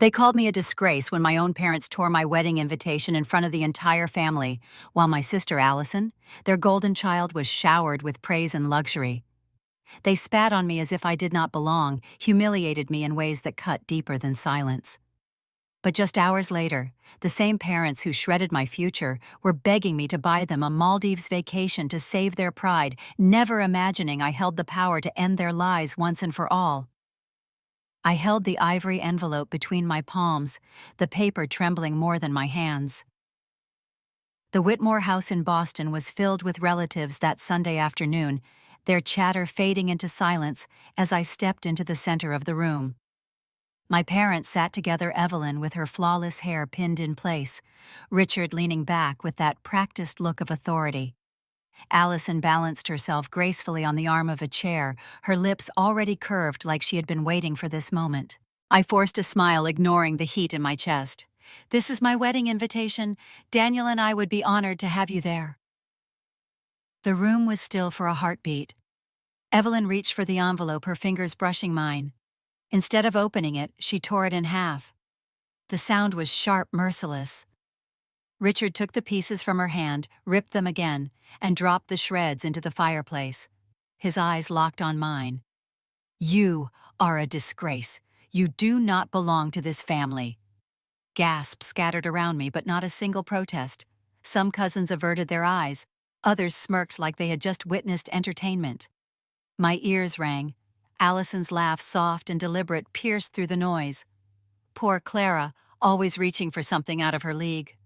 They called me a disgrace when my own parents tore my wedding invitation in front of the entire family, while my sister Allison, their golden child, was showered with praise and luxury. They spat on me as if I did not belong, humiliated me in ways that cut deeper than silence. But just hours later, the same parents who shredded my future were begging me to buy them a Maldives vacation to save their pride, never imagining I held the power to end their lies once and for all. I held the ivory envelope between my palms, the paper trembling more than my hands. The Whitmore house in Boston was filled with relatives that Sunday afternoon, their chatter fading into silence as I stepped into the center of the room. My parents sat together, Evelyn with her flawless hair pinned in place, Richard leaning back with that practiced look of authority. Allison balanced herself gracefully on the arm of a chair, her lips already curved like she had been waiting for this moment. I forced a smile, ignoring the heat in my chest. "This is my wedding invitation. Daniel and I would be honored to have you there." The room was still for a heartbeat. Evelyn reached for the envelope, her fingers brushing mine. Instead of opening it, she tore it in half. The sound was sharp, merciless. Richard took the pieces from her hand, ripped them again, and dropped the shreds into the fireplace. His eyes locked on mine. "You are a disgrace. You do not belong to this family." Gasps scattered around me, but not a single protest. Some cousins averted their eyes. Others smirked like they had just witnessed entertainment. My ears rang. Allison's laugh, soft and deliberate, pierced through the noise. Poor Clara, always reaching for something out of her league.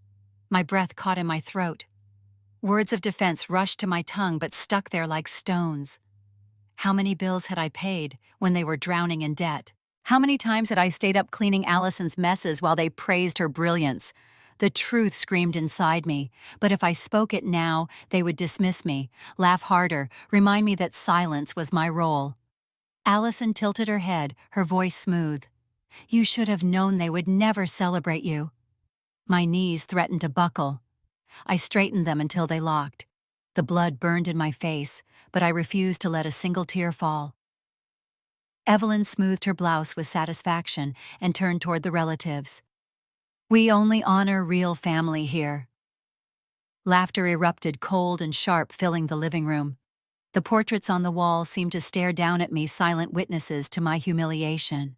My breath caught in my throat. Words of defense rushed to my tongue but stuck there like stones. How many bills had I paid when they were drowning in debt? How many times had I stayed up cleaning Allison's messes while they praised her brilliance? The truth screamed inside me, but if I spoke it now, they would dismiss me, laugh harder, remind me that silence was my role. Allison tilted her head, her voice smooth. "You should have known they would never celebrate you." My knees threatened to buckle. I straightened them until they locked. The blood burned in my face, but I refused to let a single tear fall. Evelyn smoothed her blouse with satisfaction and turned toward the relatives. "We only honor real family here." Laughter erupted, cold and sharp, filling the living room. The portraits on the wall seemed to stare down at me, silent witnesses to my humiliation.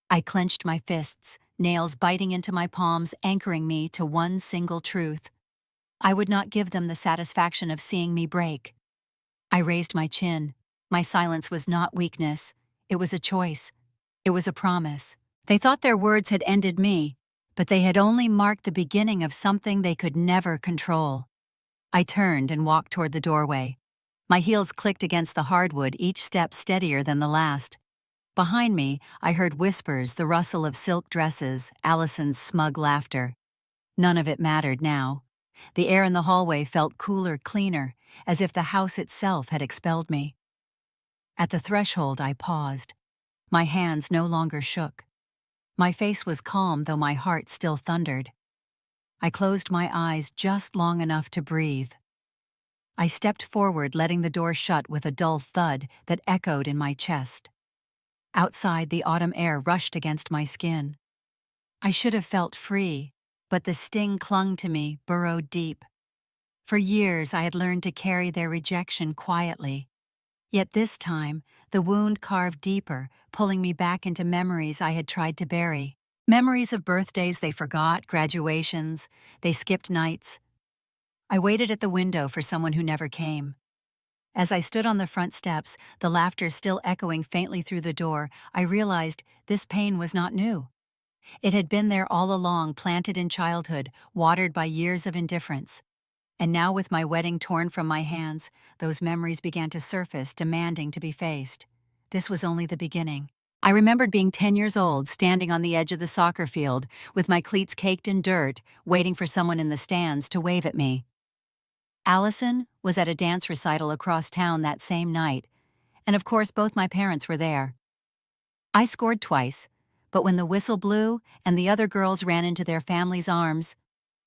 I clenched my fists, nails biting into my palms, anchoring me to one single truth. I would not give them the satisfaction of seeing me break. I raised my chin. My silence was not weakness. It was a choice. It was a promise. They thought their words had ended me, but they had only marked the beginning of something they could never control. I turned and walked toward the doorway. My heels clicked against the hardwood, each step steadier than the last. Behind me, I heard whispers, the rustle of silk dresses, Allison's smug laughter. None of it mattered now. The air in the hallway felt cooler, cleaner, as if the house itself had expelled me. At the threshold, I paused. My hands no longer shook. My face was calm, though my heart still thundered. I closed my eyes just long enough to breathe. I stepped forward, letting the door shut with a dull thud that echoed in my chest. Outside, the autumn air rushed against my skin. I should have felt free, but the sting clung to me, burrowed deep. For years, I had learned to carry their rejection quietly. Yet this time, the wound carved deeper, pulling me back into memories I had tried to bury. Memories of birthdays they forgot, graduations, they skipped nights. I waited at the window for someone who never came. As I stood on the front steps, the laughter still echoing faintly through the door, I realized this pain was not new. It had been there all along, planted in childhood, watered by years of indifference. And now, with my wedding torn from my hands, those memories began to surface, demanding to be faced. This was only the beginning. I remembered being 10 years old, standing on the edge of the soccer field, with my cleats caked in dirt, waiting for someone in the stands to wave at me. Allison was at a dance recital across town that same night, and of course both my parents were there. I scored twice, but when the whistle blew and the other girls ran into their families' arms,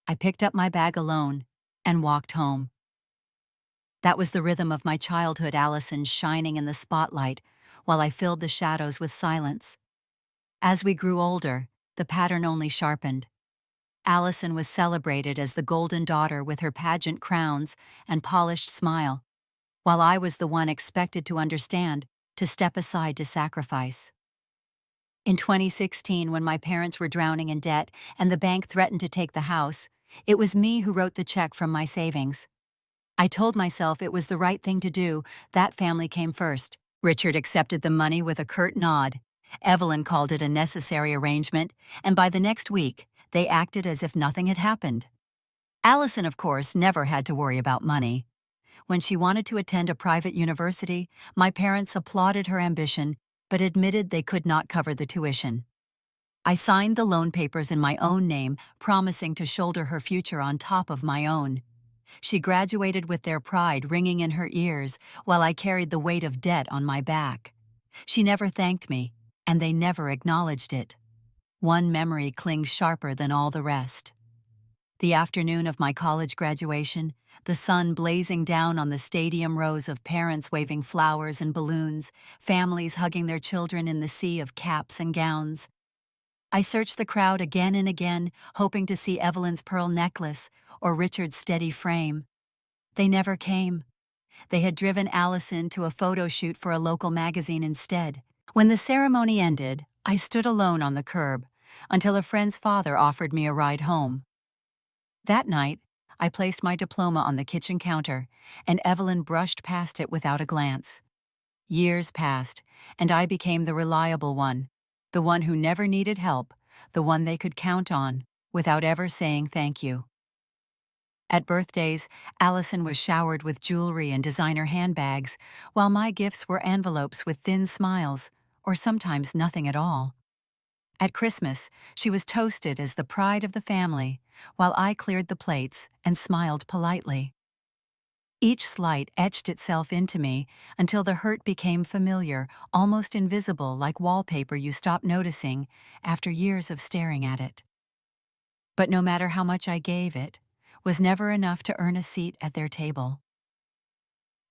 I picked up my bag alone and walked home. That was the rhythm of my childhood, Allison shining in the spotlight, while I filled the shadows with silence. As we grew older, The pattern only sharpened. Allison was celebrated as the golden daughter with her pageant crowns and polished smile, while I was the one expected to understand, to step aside to sacrifice. In 2016, when my parents were drowning in debt and the bank threatened to take the house, it was me who wrote the check from my savings. I told myself it was the right thing to do. That family came first. Richard accepted the money with a curt nod. Evelyn called it a necessary arrangement, and by the next week, they acted as if nothing had happened. Allison, of course, never had to worry about money. When she wanted to attend a private university, my parents applauded her ambition, but admitted they could not cover the tuition. I signed the loan papers in my own name, promising to shoulder her future on top of my own. She graduated with their pride ringing in her ears, while I carried the weight of debt on my back. She never thanked me, and they never acknowledged it. One memory clings sharper than all the rest. The afternoon of my college graduation, the sun blazing down on the stadium rows of parents waving flowers and balloons, families hugging their children in the sea of caps and gowns. I searched the crowd again and again, hoping to see Evelyn's pearl necklace or Richard's steady frame. They never came. They had driven Allison to a photo shoot for a local magazine instead. When the ceremony ended, I stood alone on the curb until a friend's father offered me a ride home. That night, I placed my diploma on the kitchen counter, and Evelyn brushed past it without a glance. Years passed, and I became the reliable one, the one who never needed help, the one they could count on, without ever saying thank you. At birthdays, Allison was showered with jewelry and designer handbags, while my gifts were envelopes with thin smiles, or sometimes nothing at all. At Christmas, she was toasted as the pride of the family, while I cleared the plates and smiled politely. Each slight etched itself into me until the hurt became familiar, almost invisible, like wallpaper you stop noticing after years of staring at it. But no matter how much I gave, it was never enough to earn a seat at their table.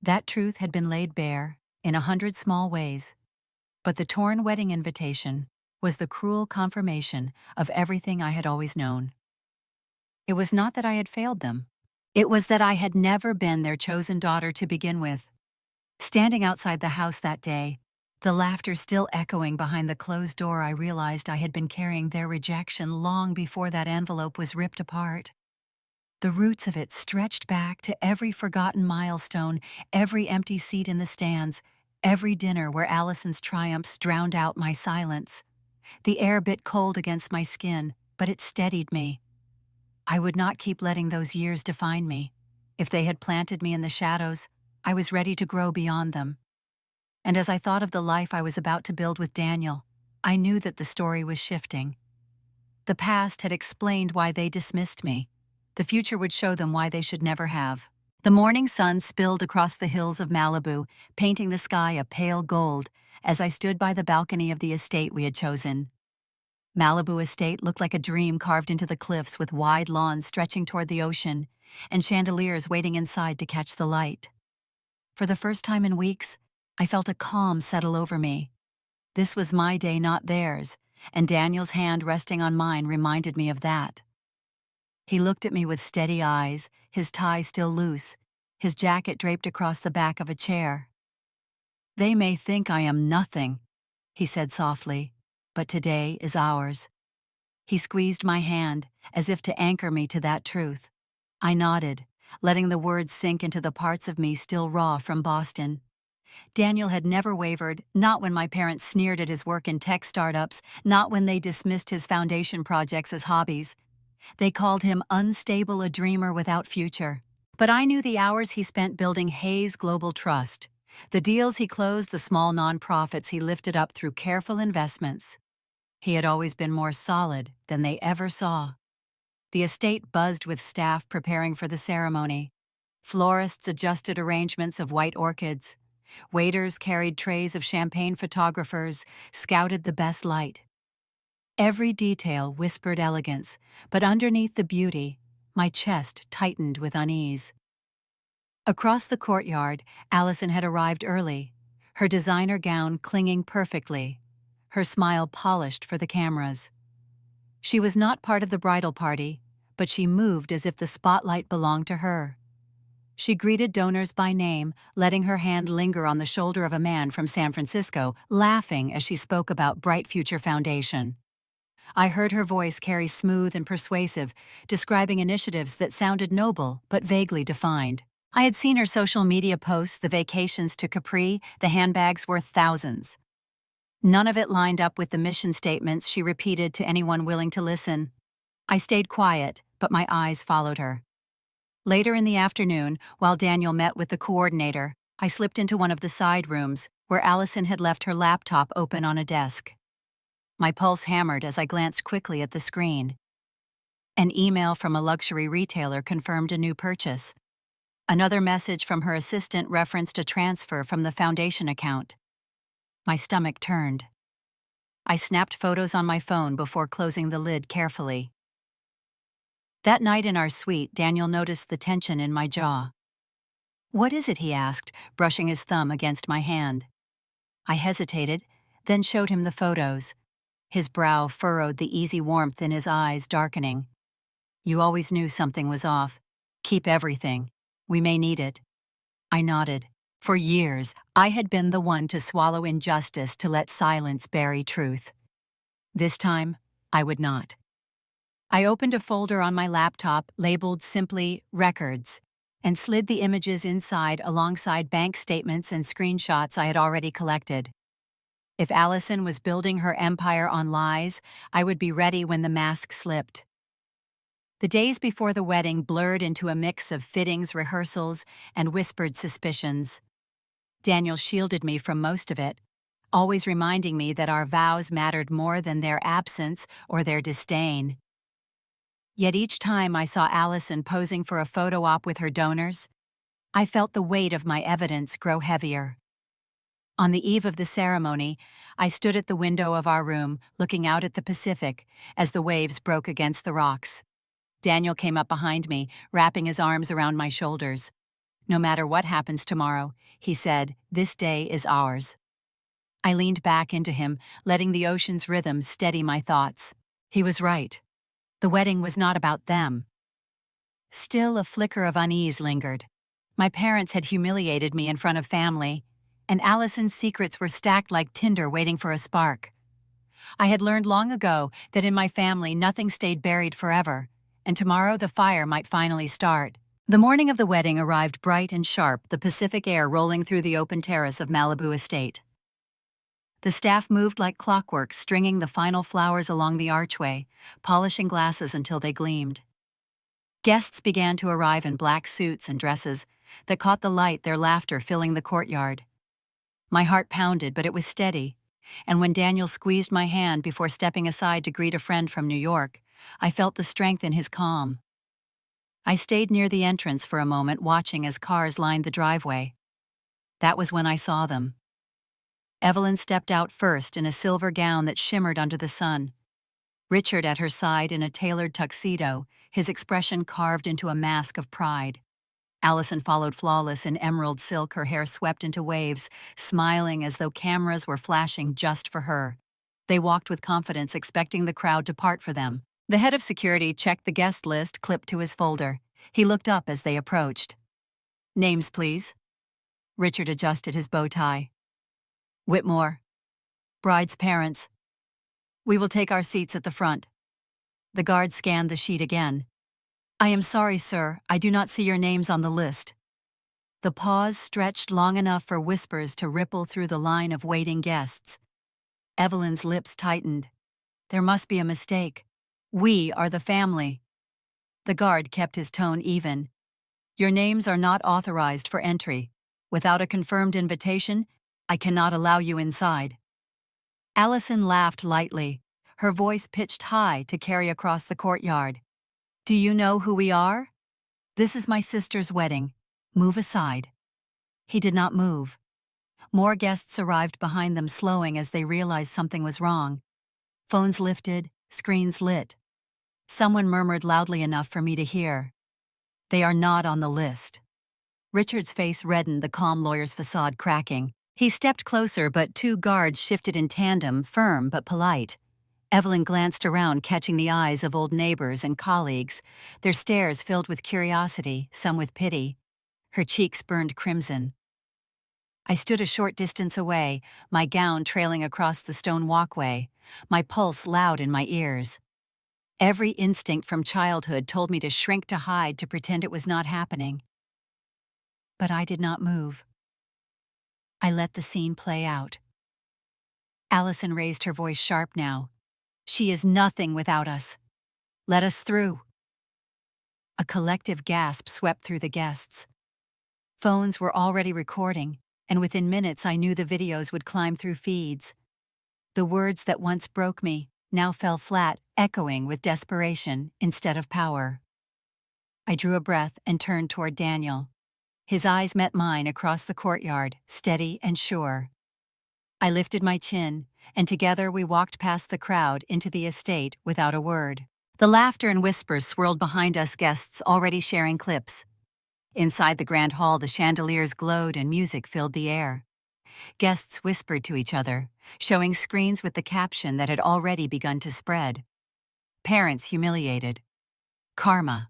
That truth had been laid bare in 100 small ways, but the torn wedding invitation was the cruel confirmation of everything I had always known. It was not that I had failed them. It was that I had never been their chosen daughter to begin with. Standing outside the house that day, the laughter still echoing behind the closed door, I realized I had been carrying their rejection long before that envelope was ripped apart. The roots of it stretched back to every forgotten milestone, every empty seat in the stands, every dinner where Allison's triumphs drowned out my silence. The air bit cold against my skin, but it steadied me. I would not keep letting those years define me. If they had planted me in the shadows, I was ready to grow beyond them. And as I thought of the life I was about to build with Daniel, I knew that the story was shifting. The past had explained why they dismissed me. The future would show them why they should never have. The morning sun spilled across the hills of Malibu, painting the sky a pale gold as I stood by the balcony of the estate we had chosen. Malibu Estate looked like a dream carved into the cliffs, with wide lawns stretching toward the ocean and chandeliers waiting inside to catch the light. For the first time in weeks, I felt a calm settle over me. This was my day, not theirs, and Daniel's hand resting on mine reminded me of that. He looked at me with steady eyes, his tie still loose, his jacket draped across the back of a chair. "They may think I am nothing," he said softly, "but today is ours." He squeezed my hand, as if to anchor me to that truth. I nodded, letting the words sink into the parts of me still raw from Boston. Daniel had never wavered, not when my parents sneered at his work in tech startups, not when they dismissed his foundation projects as hobbies. They called him unstable, a dreamer without future. But I knew the hours he spent building Hayes Global Trust, the deals he closed, the small nonprofits he lifted up through careful investments. He had always been more solid than they ever saw. The estate buzzed with staff preparing for the ceremony. Florists adjusted arrangements of white orchids. Waiters carried trays of champagne, photographers scouted the best light. Every detail whispered elegance, but underneath the beauty, my chest tightened with unease. Across the courtyard, Allison had arrived early, her designer gown clinging perfectly, her smile polished for the cameras. She was not part of the bridal party, but she moved as if the spotlight belonged to her. She greeted donors by name, letting her hand linger on the shoulder of a man from San Francisco, laughing as she spoke about Bright Future Foundation. I heard her voice carry smooth and persuasive, describing initiatives that sounded noble but vaguely defined. I had seen her social media posts, the vacations to Capri, the handbags worth thousands. None of it lined up with the mission statements she repeated to anyone willing to listen. I stayed quiet, but my eyes followed her. Later in the afternoon, while Daniel met with the coordinator, I slipped into one of the side rooms, where Allison had left her laptop open on a desk. My pulse hammered as I glanced quickly at the screen. An email from a luxury retailer confirmed a new purchase. Another message from her assistant referenced a transfer from the foundation account. My stomach turned. I snapped photos on my phone before closing the lid carefully. That night in our suite, Daniel noticed the tension in my jaw. "What is it?" he asked, brushing his thumb against my hand. I hesitated, then showed him the photos. His brow furrowed, the easy warmth in his eyes darkening. "You always knew something was off. Keep everything. We may need it." I nodded. For years, I had been the one to swallow injustice to let silence bury truth. This time, I would not. I opened a folder on my laptop labeled simply Records and slid the images inside alongside bank statements and screenshots I had already collected. If Allison was building her empire on lies, I would be ready when the mask slipped. The days before the wedding blurred into a mix of fittings, rehearsals, and whispered suspicions. Daniel shielded me from most of it, always reminding me that our vows mattered more than their absence or their disdain. Yet each time I saw Allison posing for a photo op with her donors, I felt the weight of my evidence grow heavier. On the eve of the ceremony, I stood at the window of our room, looking out at the Pacific as the waves broke against the rocks. Daniel came up behind me, wrapping his arms around my shoulders. "No matter what happens tomorrow," he said, "this day is ours." I leaned back into him, letting the ocean's rhythm steady my thoughts. He was right. The wedding was not about them. Still, a flicker of unease lingered. My parents had humiliated me in front of family, and Allison's secrets were stacked like tinder waiting for a spark. I had learned long ago that in my family nothing stayed buried forever, and tomorrow the fire might finally start. The morning of the wedding arrived bright and sharp, the Pacific air rolling through the open terrace of Malibu Estate. The staff moved like clockwork, stringing the final flowers along the archway, polishing glasses until they gleamed. Guests began to arrive in black suits and dresses that caught the light, their laughter filling the courtyard. My heart pounded, but it was steady, and when Daniel squeezed my hand before stepping aside to greet a friend from New York, I felt the strength in his calm. I stayed near the entrance for a moment, watching as cars lined the driveway. That was when I saw them. Evelyn stepped out first in a silver gown that shimmered under the sun. Richard at her side in a tailored tuxedo, his expression carved into a mask of pride. Allison followed flawless in emerald silk, her hair swept into waves, smiling as though cameras were flashing just for her. They walked with confidence, expecting the crowd to part for them. The head of security checked the guest list clipped to his folder. He looked up as they approached. "Names, please." Richard adjusted his bow tie. "Whitmore. Bride's parents. We will take our seats at the front." The guard scanned the sheet again. "I am sorry, sir, I do not see your names on the list." The pause stretched long enough for whispers to ripple through the line of waiting guests. Evelyn's lips tightened. There must be a mistake. We are the family. The guard kept his tone even. "Your names are not authorized for entry. Without a confirmed invitation, I cannot allow you inside." Allison laughed lightly, her voice pitched high to carry across the courtyard. "Do you know who we are? This is my sister's wedding. Move aside." He did not move. More guests arrived behind them, slowing as they realized something was wrong. Phones lifted, screens lit. Someone murmured loudly enough for me to hear. "They are not on the list." Richard's face reddened, the calm lawyer's facade cracking. He stepped closer, but two guards shifted in tandem, firm but polite. Evelyn glanced around, catching the eyes of old neighbors and colleagues, their stares filled with curiosity, some with pity. Her cheeks burned crimson. I stood a short distance away, my gown trailing across the stone walkway, my pulse loud in my ears. Every instinct from childhood told me to shrink, to hide, to pretend it was not happening. But I did not move. I let the scene play out. Allison raised her voice sharp now. "She is nothing without us. Let us through." A collective gasp swept through the guests. Phones were already recording, and within minutes I knew the videos would climb through feeds. The words that once broke me now fell flat, echoing with desperation instead of power. I drew a breath and turned toward Daniel. His eyes met mine across the courtyard, steady and sure. I lifted my chin, and together we walked past the crowd into the estate without a word. The laughter and whispers swirled behind us, guests already sharing clips. Inside the grand hall, the chandeliers glowed and music filled the air. Guests whispered to each other, showing screens with the caption that had already begun to spread. "Parents humiliated. Karma."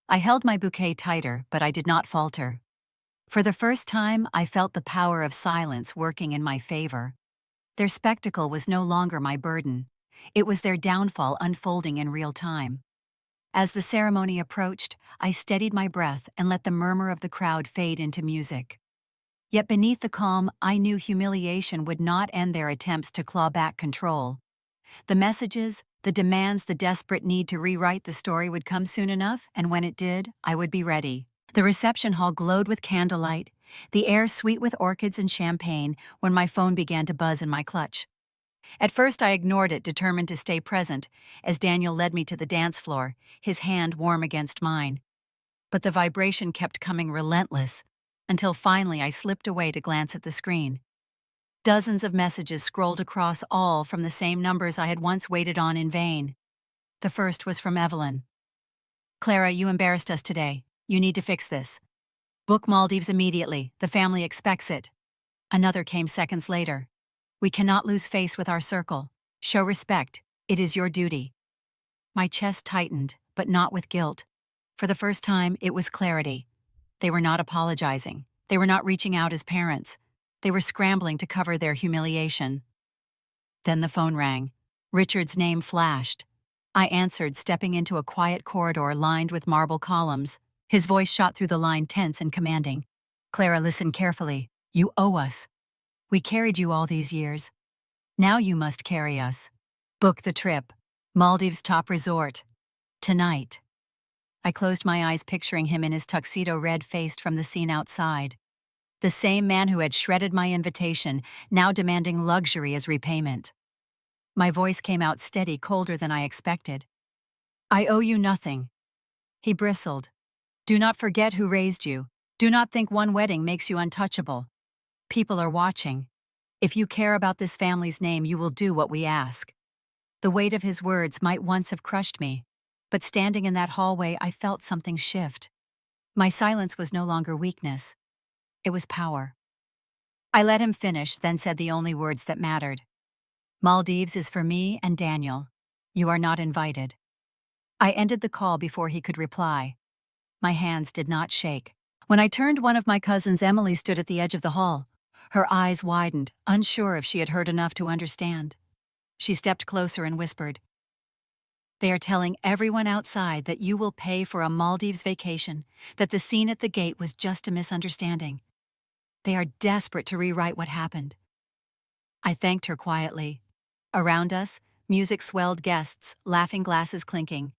I held my bouquet tighter, but I did not falter. For the first time, I felt the power of silence working in my favor. Their spectacle was no longer my burden. It was their downfall unfolding in real time. As the ceremony approached, I steadied my breath and let the murmur of the crowd fade into music. Yet beneath the calm, I knew humiliation would not end their attempts to claw back control. The messages, the demands, the desperate need to rewrite the story would come soon enough, and when it did, I would be ready. The reception hall glowed with candlelight, the air sweet with orchids and champagne, when my phone began to buzz in my clutch. At first I ignored it, determined to stay present, as Daniel led me to the dance floor, his hand warm against mine. But the vibration kept coming, relentless, until finally I slipped away to glance at the screen. Dozens of messages scrolled across, all from the same numbers I had once waited on in vain. The first was from Evelyn. "Clara, you embarrassed us today. You need to fix this. Book Maldives immediately. The family expects it." Another came seconds later. "We cannot lose face with our circle. Show respect. It is your duty." My chest tightened, but not with guilt. For the first time, it was clarity. They were not apologizing. They were not reaching out as parents. They were scrambling to cover their humiliation. Then the phone rang. Richard's name flashed. I answered, stepping into a quiet corridor lined with marble columns. His voice shot through the line, tense and commanding. "Clara, listen carefully. You owe us. We carried you all these years. Now you must carry us. Book the trip. Maldives top resort. Tonight." I closed my eyes, picturing him in his tuxedo, red-faced from the scene outside. The same man who had shredded my invitation, now demanding luxury as repayment. My voice came out steady, colder than I expected. "I owe you nothing." He bristled. "Do not forget who raised you. Do not think one wedding makes you untouchable. People are watching. If you care about this family's name, you will do what we ask." The weight of his words might once have crushed me, but standing in that hallway, I felt something shift. My silence was no longer weakness. It was power. I let him finish, then said the only words that mattered. "Maldives is for me and Daniel. You are not invited." I ended the call before he could reply. My hands did not shake. When I turned, one of my cousins, Emily, stood at the edge of the hall. Her eyes widened, unsure if she had heard enough to understand. She stepped closer and whispered, "They are telling everyone outside that you will pay for a Maldives vacation, that the scene at the gate was just a misunderstanding. They are desperate to rewrite what happened." I thanked her quietly. Around us, music swelled, guests, laughing, glasses clinking.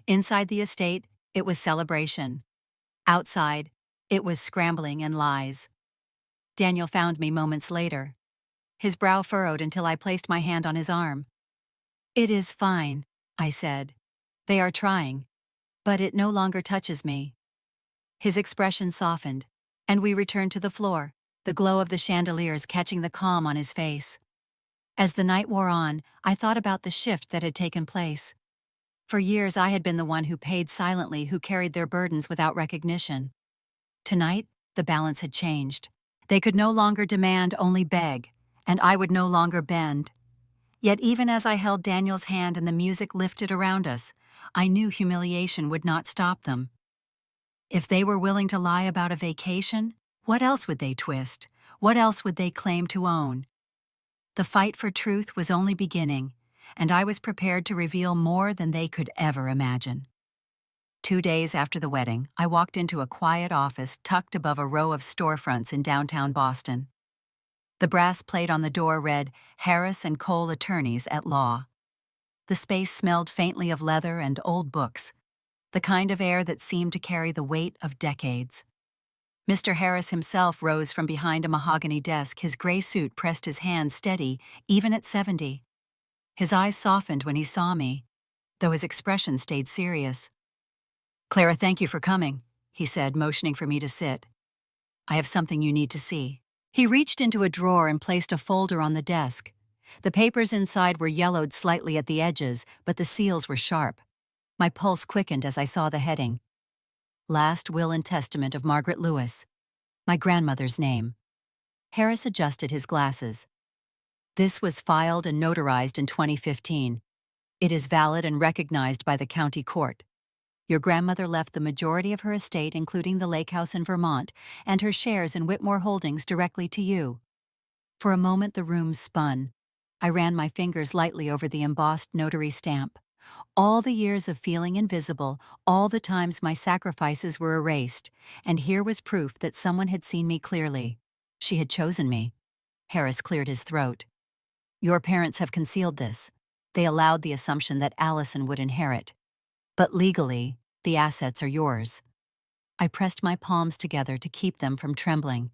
Inside the estate, it was celebration. Outside, it was scrambling and lies. Daniel found me moments later. His brow furrowed until I placed my hand on his arm. "It is fine," I said. "They are trying, but it no longer touches me." His expression softened, and we returned to the floor, the glow of the chandeliers catching the calm on his face. As the night wore on, I thought about the shift that had taken place. For years I had been the one who paid silently, who carried their burdens without recognition. Tonight, the balance had changed. They could no longer demand, only beg, and I would no longer bend. Yet even as I held Daniel's hand and the music lifted around us, I knew humiliation would not stop them. If they were willing to lie about a vacation, what else would they twist? What else would they claim to own? The fight for truth was only beginning, and I was prepared to reveal more than they could ever imagine. 2 days after the wedding, I walked into a quiet office tucked above a row of storefronts in downtown Boston. The brass plate on the door read, "Harris and Cole Attorneys at Law." The space smelled faintly of leather and old books, the kind of air that seemed to carry the weight of decades. Mr. Harris himself rose from behind a mahogany desk, his gray suit pressed his hands steady, even at 70. His eyes softened when he saw me, though his expression stayed serious. "Clara, thank you for coming," he said, motioning for me to sit. "I have something you need to see." He reached into a drawer and placed a folder on the desk. The papers inside were yellowed slightly at the edges, but the seals were sharp. My pulse quickened as I saw the heading. Last Will and Testament of Margaret Lewis. My grandmother's name. Harris adjusted his glasses. This was filed and notarized in 2015. It is valid and recognized by the county court. Your grandmother left the majority of her estate, including the lake house in Vermont, and her shares in Whitmore Holdings directly to you. For a moment the room spun. I ran my fingers lightly over the embossed notary stamp. All the years of feeling invisible, all the times my sacrifices were erased, and here was proof that someone had seen me clearly. She had chosen me. Harris cleared his throat. Your parents have concealed this. They allowed the assumption that Allison would inherit. But legally, the assets are yours. I pressed my palms together to keep them from trembling.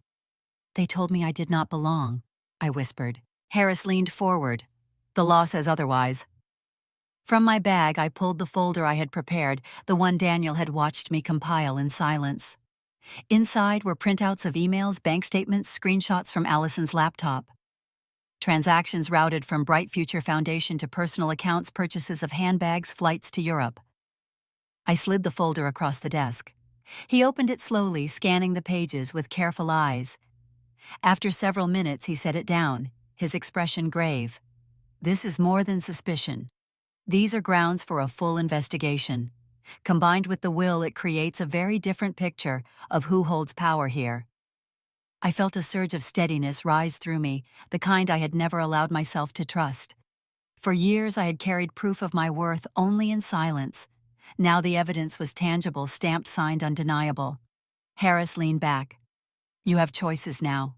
They told me I did not belong, I whispered. Harris leaned forward. The law says otherwise. From my bag, I pulled the folder I had prepared, the one Daniel had watched me compile in silence. Inside were printouts of emails, bank statements, screenshots from Allison's laptop. Transactions routed from Bright Future Foundation to personal accounts, purchases of handbags, flights to Europe. I slid the folder across the desk. He opened it slowly, scanning the pages with careful eyes. After several minutes, he set it down, his expression grave. This is more than suspicion. These are grounds for a full investigation. Combined with the will, it creates a very different picture of who holds power here. I felt a surge of steadiness rise through me, the kind I had never allowed myself to trust. For years I had carried proof of my worth only in silence. Now the evidence was tangible, stamped, signed, undeniable. Harris leaned back. You have choices now.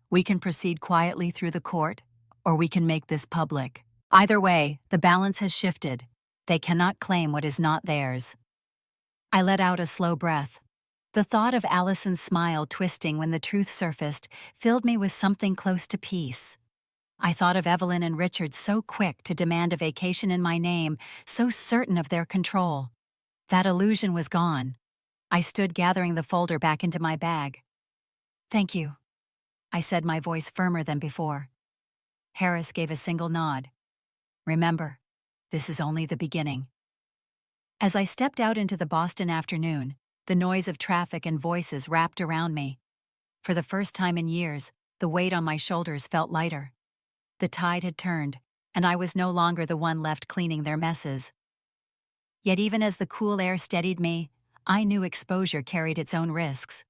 We can proceed quietly through the court, or we can make this public. Either way, the balance has shifted. They cannot claim what is not theirs. I let out a slow breath. The thought of Allison's smile twisting when the truth surfaced filled me with something close to peace. I thought of Evelyn and Richard, so quick to demand a vacation in my name, so certain of their control. That illusion was gone. I stood gathering the folder back into my bag. Thank you, I said, my voice firmer than before. Harris gave a single nod. Remember, this is only the beginning. As I stepped out into the Boston afternoon, the noise of traffic and voices wrapped around me. For the first time in years, the weight on my shoulders felt lighter. The tide had turned, and I was no longer the one left cleaning their messes. Yet even as the cool air steadied me, I knew exposure carried its own risks.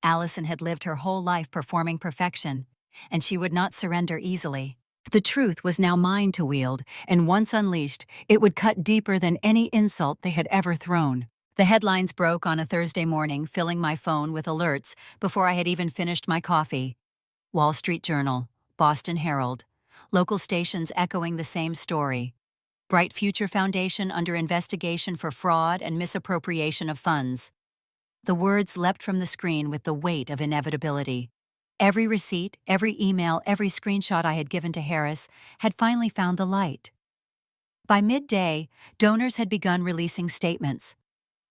Allison had lived her whole life performing perfection, and she would not surrender easily. The truth was now mine to wield, and once unleashed, it would cut deeper than any insult they had ever thrown. The headlines broke on a Thursday morning, filling my phone with alerts before I had even finished my coffee. Wall Street Journal, Boston Herald, local stations echoing the same story. Bright Future Foundation under investigation for fraud and misappropriation of funds. The words leapt from the screen with the weight of inevitability. Every receipt, every email, every screenshot I had given to Harris had finally found the light. By midday, donors had begun releasing statements.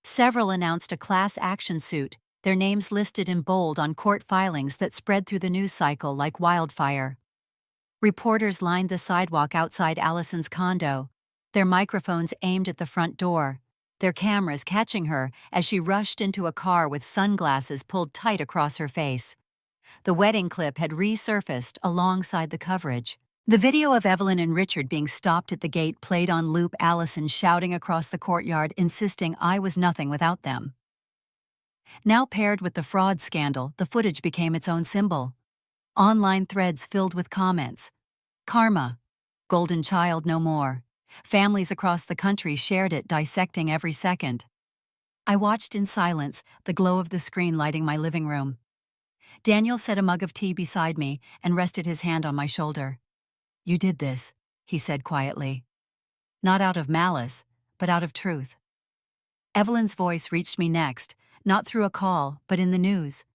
Several announced a class action suit, their names listed in bold on court filings that spread through the news cycle like wildfire. Reporters lined the sidewalk outside Allison's condo, their microphones aimed at the front door, their cameras catching her as she rushed into a car with sunglasses pulled tight across her face. The wedding clip had resurfaced alongside the coverage. The video of Evelyn and Richard being stopped at the gate played on loop, Allison shouting across the courtyard, insisting I was nothing without them. Now paired with the fraud scandal, the footage became its own symbol. Online threads filled with comments. Karma. Golden child no more. Families across the country shared it, dissecting every second. I watched in silence, the glow of the screen lighting my living room. Daniel set a mug of tea beside me and rested his hand on my shoulder. You did this, he said quietly. Not out of malice, but out of truth. Evelyn's voice reached me next, not through a call, but in the news.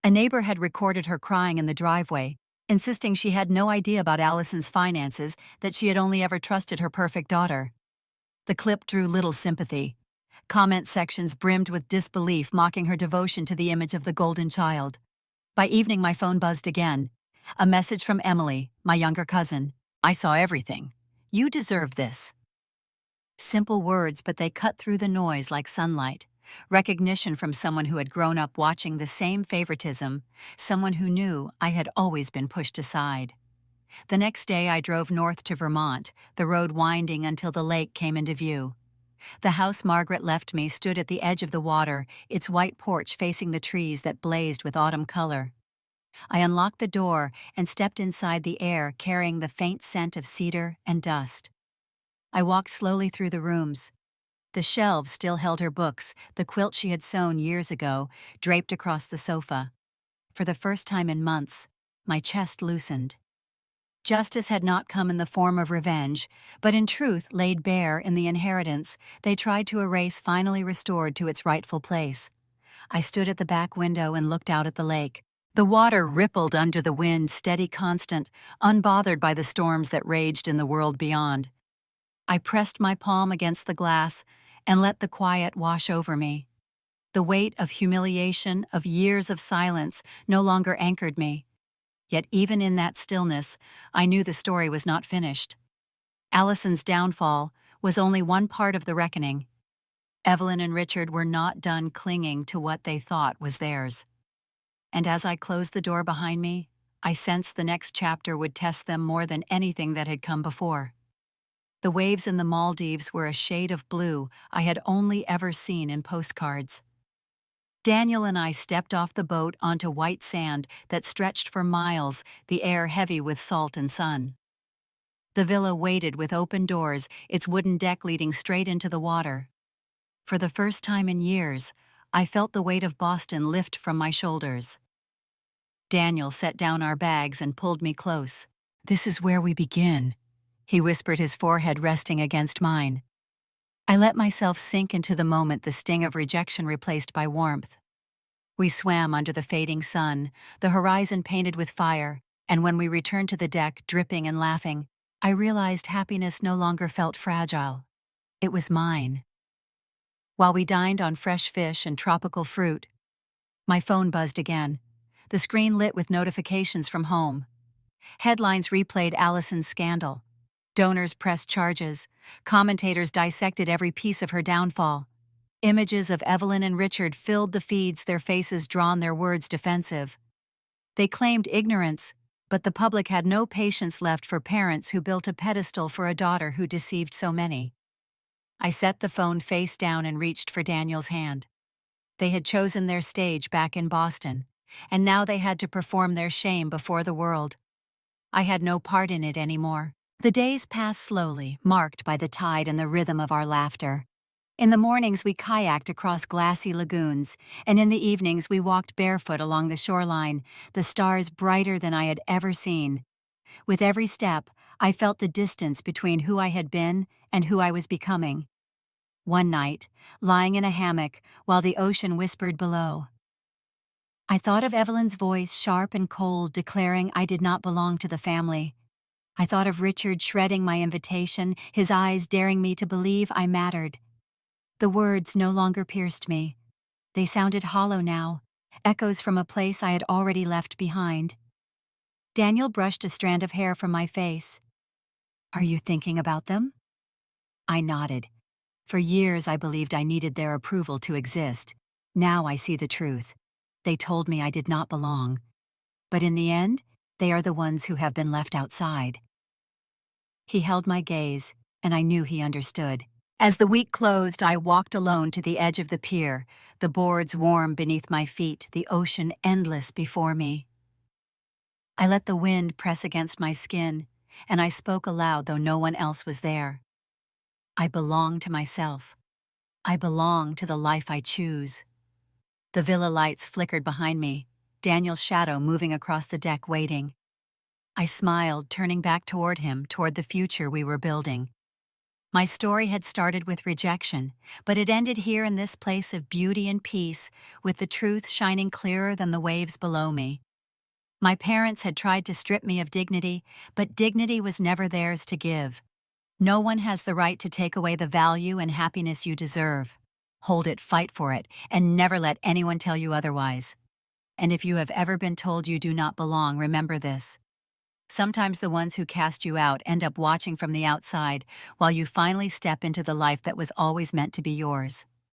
A neighbor had recorded her crying in the driveway, insisting she had no idea about Allison's finances, that she had only ever trusted her perfect daughter. The clip drew little sympathy. Comment sections brimmed with disbelief, mocking her devotion to the image of the golden child. By evening, my phone buzzed again. A message from Emily, my younger cousin. I saw everything. You deserve this. Simple words, but they cut through the noise like sunlight. Recognition from someone who had grown up watching the same favoritism, someone who knew I had always been pushed aside. The next day I drove north to Vermont, the road winding until the lake came into view. The house Margaret left me stood at the edge of the water, its white porch facing the trees that blazed with autumn color. I unlocked the door and stepped inside, the air carrying the faint scent of cedar and dust. I walked slowly through the rooms. The shelves still held her books, the quilt she had sewn years ago, draped across the sofa. For the first time in months, my chest loosened. Justice had not come in the form of revenge, but in truth laid bare in the inheritance they tried to erase, finally restored to its rightful place. I stood at the back window and looked out at the lake. The water rippled under the wind, steady, constant, unbothered by the storms that raged in the world beyond. I pressed my palm against the glass and let the quiet wash over me. The weight of humiliation, of years of silence, no longer anchored me. Yet even in that stillness, I knew the story was not finished. Allison's downfall was only one part of the reckoning. Evelyn and Richard were not done clinging to what they thought was theirs. And as I closed the door behind me, I sensed the next chapter would test them more than anything that had come before. The waves in the Maldives were a shade of blue I had only ever seen in postcards. Daniel and I stepped off the boat onto white sand that stretched for miles, the air heavy with salt and sun. The villa waited with open doors, its wooden deck leading straight into the water. For the first time in years, I felt the weight of Boston lift from my shoulders. Daniel set down our bags and pulled me close. This is where we begin, he whispered, his forehead resting against mine. I let myself sink into the moment, the sting of rejection replaced by warmth. We swam under the fading sun, the horizon painted with fire, and when we returned to the deck, dripping and laughing, I realized happiness no longer felt fragile. It was mine. While we dined on fresh fish and tropical fruit, my phone buzzed again, the screen lit with notifications from home. Headlines replayed Allison's scandal. Donors pressed charges. Commentators dissected every piece of her downfall. Images of Evelyn and Richard filled the feeds, their faces drawn, their words defensive. They claimed ignorance, but the public had no patience left for parents who built a pedestal for a daughter who deceived so many. I set the phone face down and reached for Daniel's hand. They had chosen their stage back in Boston, and now they had to perform their shame before the world. I had no part in it anymore. The days passed slowly, marked by the tide and the rhythm of our laughter. In the mornings we kayaked across glassy lagoons, and in the evenings we walked barefoot along the shoreline, the stars brighter than I had ever seen. With every step, I felt the distance between who I had been and who I was becoming. One night, lying in a hammock while the ocean whispered below, I thought of Evelyn's voice, sharp and cold, declaring I did not belong to the family. I thought of Richard shredding my invitation, his eyes daring me to believe I mattered. The words no longer pierced me. They sounded hollow now, echoes from a place I had already left behind. Daniel brushed a strand of hair from my face. Are you thinking about them? I nodded. For years I believed I needed their approval to exist. Now I see the truth. They told me I did not belong. But in the end, they are the ones who have been left outside. He held my gaze, and I knew he understood. As the week closed, I walked alone to the edge of the pier, the boards warm beneath my feet, the ocean endless before me. I let the wind press against my skin, and I spoke aloud though no one else was there. I belong to myself. I belong to the life I choose. The villa lights flickered behind me, Daniel's shadow moving across the deck waiting. I smiled, turning back toward him, toward the future we were building. My story had started with rejection, but it ended here in this place of beauty and peace, with the truth shining clearer than the waves below me. My parents had tried to strip me of dignity, but dignity was never theirs to give. No one has the right to take away the value and happiness you deserve. Hold it, fight for it, and never let anyone tell you otherwise. And if you have ever been told you do not belong, remember this. Sometimes the ones who cast you out end up watching from the outside while you finally step into the life that was always meant to be yours.